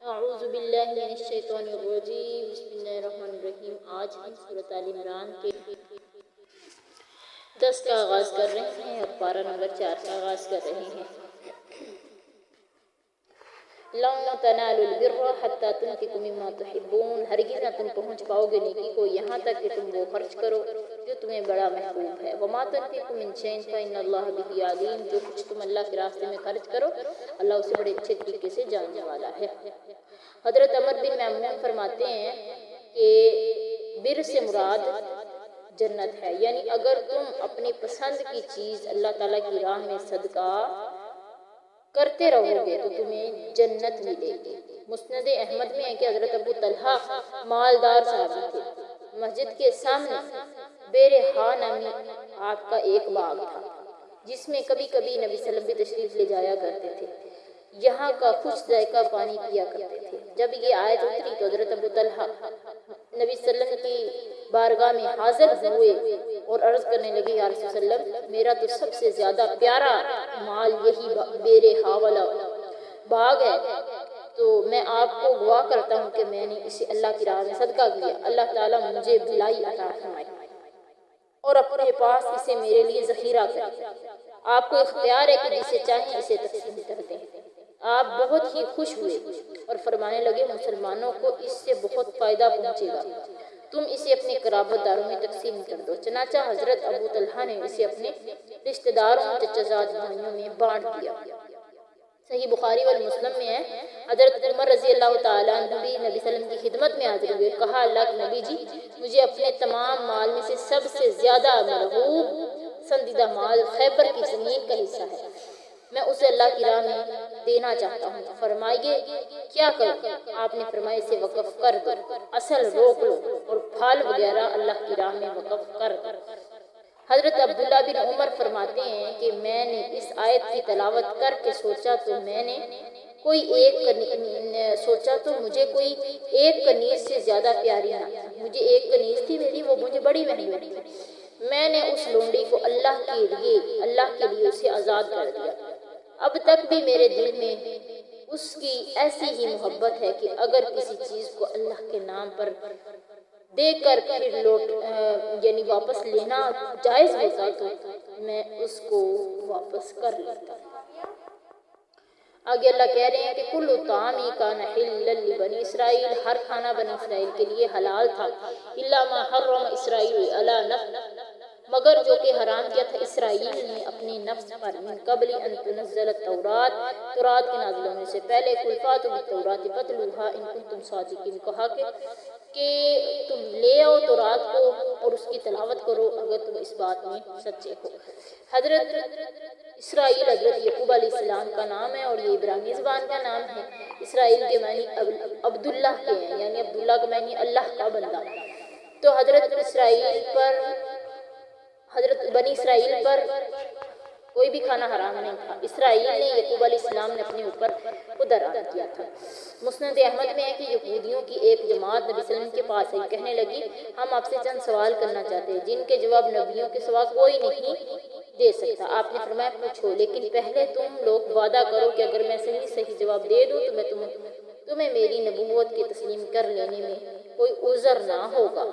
اعوذ باللہ من الشیطان الرجیم، بسم اللہ الرحمن الرحیم۔ آج ہم سورۃ آل عمران کے 10 کا آغاز کر رہے ہیں اور پارہ نمبر 4 کا آغاز کر رہے ہیں۔ لن تنالوا البر حتى تنفقوا مما تحبون، ہرگز نہ تم پہنچ پاؤ گے نیکی کو یہاں تک کہ تم وہ خرچ کرو جو تمہیں بڑا محبوب ہے۔ وما تنفقوا من شيء فإن الله به عليم، جو کچھ تم اللہ کے راستے میں خرچ کرو اللہ اسے بڑے اچھے طریقے سے جاننے والا ہے۔ حضرت عمر بن میمون فرماتے ہیں کہ بر سے مراد جنت ہے، یعنی اگر تم اپنی پسند کی چیز اللہ تعالیٰ کی راہ میں صدقہ کرتے رہو گے تو تمہیں جنت ملے گی۔ مسند احمد میں ہے کہ حضرت ابو طلحہ مالدار صحابی تھے۔ مسجد کے سامنے بیر ہا نامی آپ کا ایک باغ تھا جس میں کبھی کبھی نبی صلی اللہ علیہ وسلم بھی تشریف لے جایا کرتے تھے، یہاں کا خوش ذائقہ پانی پیا کرتے تھے۔ جب یہ آیت اتری تو حضرت ابو طلحہ نبی صلی اللہ علیہ وسلم کی بارگاہ میں حاضر ہوئے اور عرض کرنے لگے، یا رسول اللہ علیہ وسلم، میرا تو سب سے زیادہ پیارا مال یہی بیرے ہا والا باغ ہے، تو میں آپ کو گواہ کرتا ہوں کہ میں نے اسے اللہ کی راہ میں صدقہ کیا، اللہ تعالیٰ مجھے بھلائی عطا فرمائے اور اپنے پاس اسے میرے لیے ذخیرہ کرے۔ آپ کو اختیار ہے کہ جسے چاہیں اسے تقسیم کر دیں۔ آپ بہت ہی خوش ہوئے اور فرمانے لگے، مسلمانوں کو اس سے بہت فائدہ پہنچے گا، تم اسے اپنے قرابت داروں میں تقسیم کر دو۔ چنانچہ حضرت ابو طلحہ نے اسے اپنے رشتہ داروں چچا زاد بھائیوں میں بانٹ دیا۔ صحیح بخاری اور مسلم میں ہے، حضرت عمر رضی اللہ تعالیٰ عنہ بھی نبی صلی اللہ علیہ وسلم کی خدمت میں حاضر ہوئے، کہا، اللہ کے نبی جی، مجھے اپنے تمام مال میں سے سب سے زیادہ مرغوب پسندیدہ مال خیبر کی زمین کا حصہ ہے، میں اسے اللہ کی راہ میں دینا چاہتا ہوں۔ فرمائیے کیا کروں؟ آپ نے فرمایا، اسے وقف کر دو، اصل روک لو اور پھال وغیرہ اللہ کی راہ میں وقف کر دو۔ حضرت عبداللہ بن عمر فرماتے ہیں کہ میں نے اس آیت کی تلاوت کر کے سوچا تو مجھے کوئی ایک کنیز سے زیادہ پیاری نہ تھی۔ مجھے ایک کنیز تھی میری، وہ مجھے بڑی محبوب تھی۔ میں نے اس لونڈی کو اللہ کے لیے اسے آزاد کر دیا۔ اب تک بھی میرے دل میں اس کی ایسی ہی محبت ہے کہ اگر کسی چیز کو اللہ کے نام پر دے کر پھر یعنی واپس لینا جائز ہوتا تو میں اس کو واپس کر لیتا۔ آگے اللہ کہہ رہے ہیں کہ کل طعام کان حلا لبنی اسرائیل، ہر کھانا بنی اسرائیل کے لیے حلال تھا، الا ما حرم اسرائیل علی نفسہ، مگر جو کہ حرام کیا تھا اسرائیل نے اپنے نفس پر، من قبل ان تنزل التورات، تورات کے نازل ہونے سے پہلے، قل فاتوا بالتوراۃ فاتلوها ان کنتم صادقین، کہا کہ تم لے آؤ تورات کو اور اس کی تلاوت کرو اگر تم اس بات میں سچے ہو۔ حضرت اسرائیل حضرت یعقوب علیہ السلام کا نام ہے اور یہ عبرانی زبان کا نام ہے۔ اسرائیل کے معنی عبداللہ کے ہیں، یعنی عبداللہ کا معنی اللہ کا بندہ۔ تو حضرت بنی اسرائیل پر کوئی بھی کھانا حرام نہیں تھا۔ اسرائیل نے یعقوب علیہ السلام نے اپنے اوپر خود حرام کیا تھا۔ مسند احمد میں ہے کہ یہودیوں کی ایک جماعت نبی صلی اللہ علیہ وسلم کے پاس آئی، کہنے لگی، ہم آپ سے چند سوال کرنا چاہتے ہیں جن کے جواب نبیوں کے سوا کوئی نہیں دے سکتا۔ آپ نے فرمایا، پوچھو، لیکن پہلے تم لوگ وعدہ کرو کہ اگر میں صحیح جواب دے دوں تو تمہیں میری نبوت کی تسلیم کر لینے میں کوئی عذر نہ ہوگا۔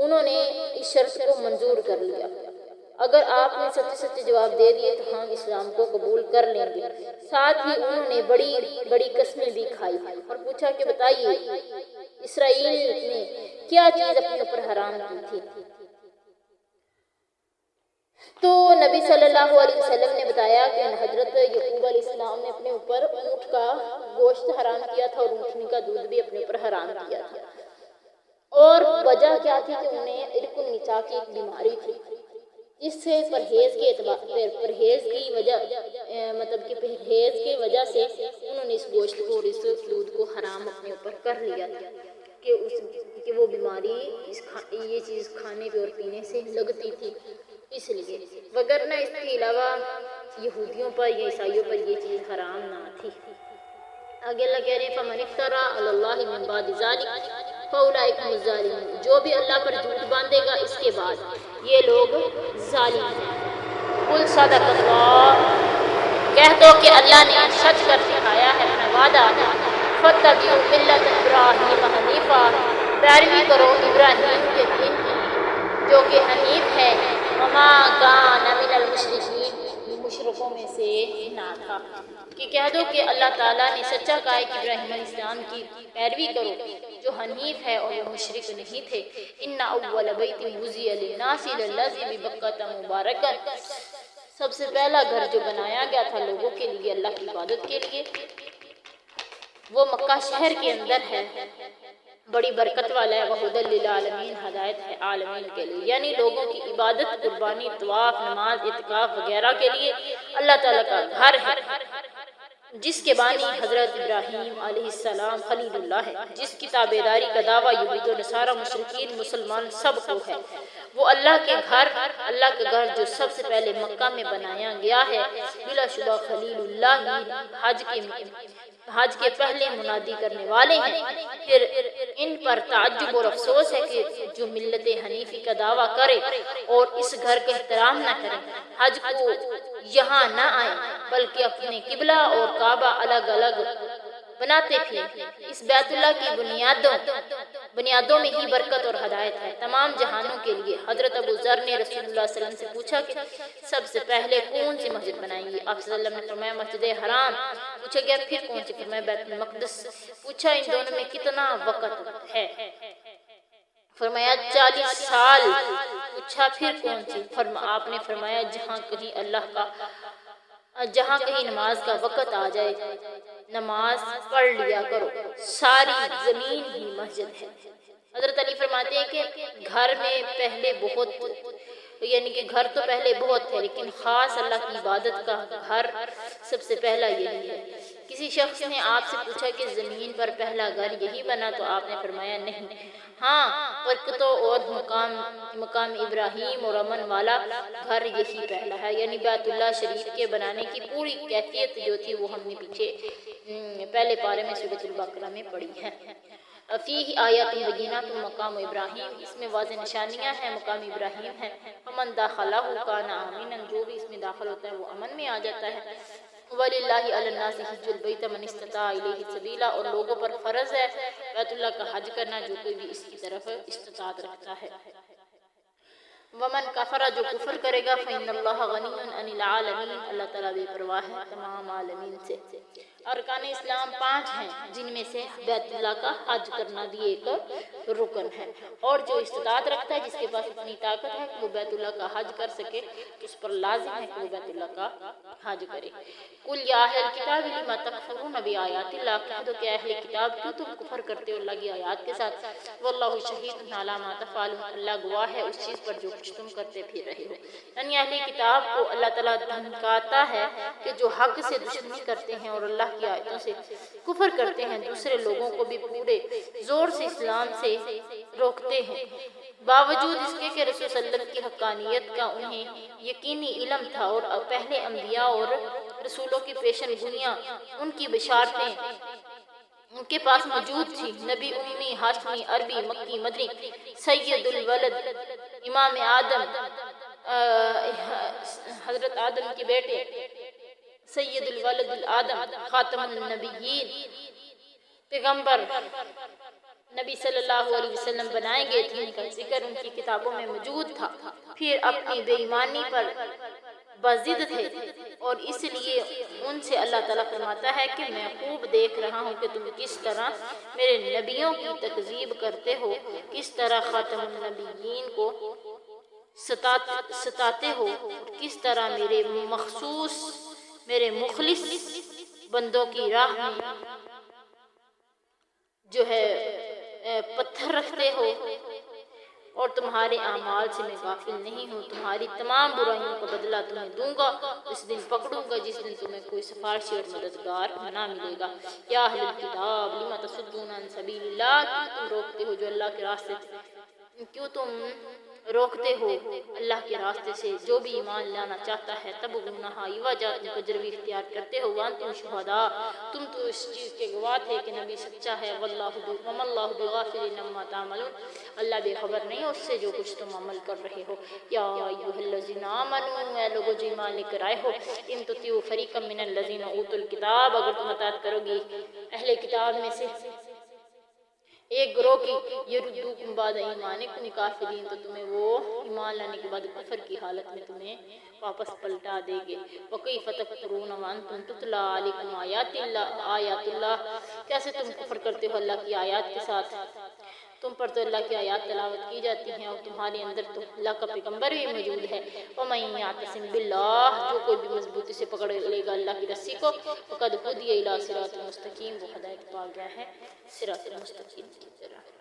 انہوں نے اس شرط کو منظور کر لیا، اگر آپ نے سچے جواب دے دیے تو ہم اسلام کو قبول کر لیں گے۔ ساتھ ہی انہوں نے بڑی قسمیں بھی کھائی اور پوچھا کہ بتائیے اسرائیل نے کیا چیز اپنے اوپر حرام کی تھی؟ تو نبی صلی اللہ علیہ وسلم نے بتایا کہ حضرت یعقوب علیہ السلام نے اپنے اوپر اونٹ کا گوشت حرام کیا تھا اور اونٹنی کا دودھ بھی اپنے اوپر حرام کیا تھا، اور وجہ کیا تھی کہ انہیں عرق النساء کی ایک بیماری تھی، اس سے پرہیز کی وجہ سے انہوں نے اس گوشت کو اور اس دودھ کو حرام اپنے اوپر کر لیا تھا کہ وہ بیماری یہ چیز کھانے پہ اور پینے سے لگتی تھی، اس لیے، وگرنہ اس کے علاوہ یہودیوں پر یا عیسائیوں پر یہ چیز حرام نہ تھی۔ آگے اللہ کہہ رہے ہیں، فَمَنِ افْتَرَىٰ عَلَى اللَّهِ مِن بَعْدِ ذَلِكَ فَأُولَٰئِكَ هُمُ الظَّالِمُونَ، جو بھی اللہ پر جھوٹ باندھے گا اس کے بعد یہ لوگ ظالم ہیں۔ قُلْ صَدَقَ اللَّهُ، کہہ دو کہ اللہ نے سچ کر دکھایا ہے اپنا وعدہ، فتبعوا ملت ابراہیم حنیفا، پیروی کرو ابراہیم کے دین کی جو کہ حنیف ہے، وما کان من المشرکین، مشرکوں میں سے نہ تھا۔ کہ کہہ دو کہ اللہ تعالیٰ نے سچا کہا ہے کہ ابراہیم علیہ السلام کی پیروی کرو جو حنیف ہے اور وہ مشرک نہیں تھے۔ ان اول بیت وضع للناس للذی ببکۃ مبارکا، سب سے پہلا گھر جو بنایا گیا تھا لوگوں کے لیے اللہ کی عبادت کے لیے، وہ مکہ شہر کے اندر ہے، بڑی برکت والا ہے، وہدی للعالمین، ہدایت ہے عالمین کے لیے، یعنی لوگوں کی عبادت، قربانی، طواف، نماز، اعتکاف وغیرہ کے لیے اللہ تعالیٰ کا گھر ہے، جس کے بانی حضرت ابراہیم علیہ السلام خلیل اللہ ہے، جس کی تابعداری کا دعویٰ یہود و نصارہ، مشرکین، مسلمان سب کو ہے۔ وہ اللہ کے گھر، اللہ کا گھر جو سب سے پہلے مکہ میں بنایا گیا ہے، بلا شبہ خلیل اللہ حج کے پہلے منادی کرنے والے ہیں۔ پھر ان پر تعجب اور افسوس ہے کہ جو ملت حنیفی کا دعویٰ کرے اور اس گھر کا احترام نہ کرے، حج کو یہاں نہ آئے بلکہ اپنے قبلہ اور کعبہ الگ الگ بناتے پھرے۔ اس بیت اللہ کی بنیادوں میں ہی برکت اور ہدایت ہے تمام جہانوں کے لیے۔ حضرت ابو ذر نے رسول اللہ صلی اللہ علیہ وسلم سے پوچھا کہ سب سے پہلے کون سی مسجد بنائیں گے؟ آپ صلی اللہ علیہ وسلم نے فرمایا مسجد حرام۔ پوچھا گیا پھر کون سی؟ فرمایا بیت المقدس۔ پوچھا ان دونوں میں کتنا وقت ہے؟ فرمایا 40 سال۔ پوچھا پھر کون سی؟ آپ نے فرمایا جہاں کہیں نماز کا وقت آ جائے نماز پڑھ لیا کرو، ساری زمین ہی مسجد ہے۔ حضرت علی فرماتے ہیں کہ گھر میں پہلے بہت، یعنی کہ گھر تو پہلے بہت تھے لیکن خاص اللہ کی عبادت کا گھر سب سے پہلا یہی ہے۔ کسی شخص نے آپ سے پوچھا کہ زمین پر پہلا گھر یہی بنا؟ تو آپ نے فرمایا نہیں، ہاں برکتوں اور مقام ابراہیم اور امن والا گھر یہی پہلا ہے، یعنی بیت اللہ شریف کے بنانے کی پوری کیفیت جو تھی وہ ہم نے پیچھے پہلے پارے میں سورۃ البقرہ میں پڑھی ہے۔ فیہ آیات بینات مقام ابراہیم، اس میں واضح نشانیاں ہیں، مقام ابراہیم ہے۔ فمن دخلہ کان آمنا، جو بھی اس میں داخل ہوتا ہے وہ امن میں آ جاتا ہے۔ وَلِلَّهِ عَلَى النَّاسِ حِجُّ الْبَيْتِ مَنِ اسْتَطَاعَ إِلَيْهِ سَبِيلًا، اور لوگوں پر فرض ہے بیت اللہ کا حج کرنا جو کوئی بھی اس کی طرف استطاعت رکھتا ہے۔ ومن کفر، جو کفر کرے گا، فإن اللہ غنی عن العالمین، اللہ تعالیٰ بے پرواہ ہے تمام عالمین سے۔ ارکان اسلام 5 ہیں جن میں سے بیت اللہ کا حج کرنا بھی ایک رکن ہے، اور جو استطاعت رکھتا ہے، جس کے پاس اتنی طاقت ہے کہ وہ بیت اللہ کا حج کر سکے، اس پر لازم ہے کہ وہ بیت اللہ کا حج کرے۔ قل یا اہل الکتاب لم تکفرون بآیات اللہ، کہہ دو کہ اہل کتاب کیوں تم کفر کرتے ہو اللہ کی آیات کے ساتھ۔ واللہ شہید علی ما تفعلون، اللہ گواہ ہے اس چیز پر جو کچھ تم کرتے پھر رہے ہو۔ یعنی اہل کتاب کو اللہ تعالیٰ دھمکاتا ہے کہ جو حق سے دشمنی کرتے ہیں اور اللہ کی آیتوں سے کفر کرتے ہیں، دوسرے لوگوں کو بھی پورے زور سے اسلام سے روکتے ہیں، باوجود اس کے کہ رسول صلی اللہ علیہ وسلم کی حقانیت کا انہیں یقینی علم تھا، اور پہلے انبیاء اور رسولوں کی پیشن گوئیاں، ان کی بشارتیں ان کے پاس موجود تھی۔ نبی امی، ہاشمی، عربی، مکی، مدنی، سید الولد، امام آدم، حضرت آدم کے بیٹے، سید الولد الآدم، خاتم النبیین، پیغمبر نبی صلی اللہ علیہ وسلم بنائے گئے تھے، ان کا ذکر ان کی کتابوں میں موجود تھا۔ پھر اپنی بے ایمانی پر بضد تھے، اور اس لیے ان سے اللہ تعالیٰ فرماتا ہے کہ میں خوب دیکھ رہا ہوں کہ تم کس طرح میرے نبیوں کی تکذیب کرتے ہو، کس طرح خاتم النبیین کو ستاتے ہو، کس طرح میرے مخلص بندوں کی راہ میں جو ہے پتھر رکھتے ہو، اور تمہارے اعمال سے میں غافل نہیں ہوں۔ تمہاری تمام برائیوں کا بدلہ تمہیں دوں گا، اس دن پکڑوں گا جس دن تمہیں کوئی سفارشی اور مددگار نہ ملے گا۔ یا اہل الکتاب لم تصدون عن سبیل اللہ، کیوں تم روکتے ہو جو اللہ کے راستے، کیوں تم روکتے ہو اللہ کے راستے سے جو بھی ایمان لانا چاہتا ہے تب گناہ وجہ تم کو جروی اختیار کرتے ہو وانتم شہداء تم تو اس چیز کے گواہ تھے کہ نبی سچا ہے وما اللہ بغافل عما تعملون اللہ بے خبر نہیں اس سے جو کچھ تم عمل کر رہے ہو یا ایھا الذین آمنوا اے لوگوں جو ایمان لے کر آئے ہو ان تطیعوا فریقا من الذین اوتوا الکتاب اگر تم اطاعت کرو گی اہل کتاب میں سے ایک گروہ کی یردوکم بعد ایمانکم کافرین تو تمہیں وہ ایمان لانے کے بعد کفر کی حالت میں تمہیں واپس پلٹا دے گے وَكَيْفَ تَكْفُرُونَ وَأَنْتُمْ تُتْلَى عَلَيْكُمْ آیات اللہ کیسے تم کفر کرتے ہو اللہ کی آیات کے ساتھ تم پر تو اللہ کی آیات تلاوت کی جاتی ہیں اور تمہارے اندر تو اللہ کا پیغمبر بھی موجود ہے وَمَن يَعْتَصِم بِاللَّهِ جو کوئی بھی مضبوطی سے پکڑ لے گا اللہ کی رسی کو فَقَدْ هُدِيَ إِلَىٰ صِرَاطٍ مُسْتَقِيم وہ ہدایت پا گیا ہے صراط مستقیم کی طرح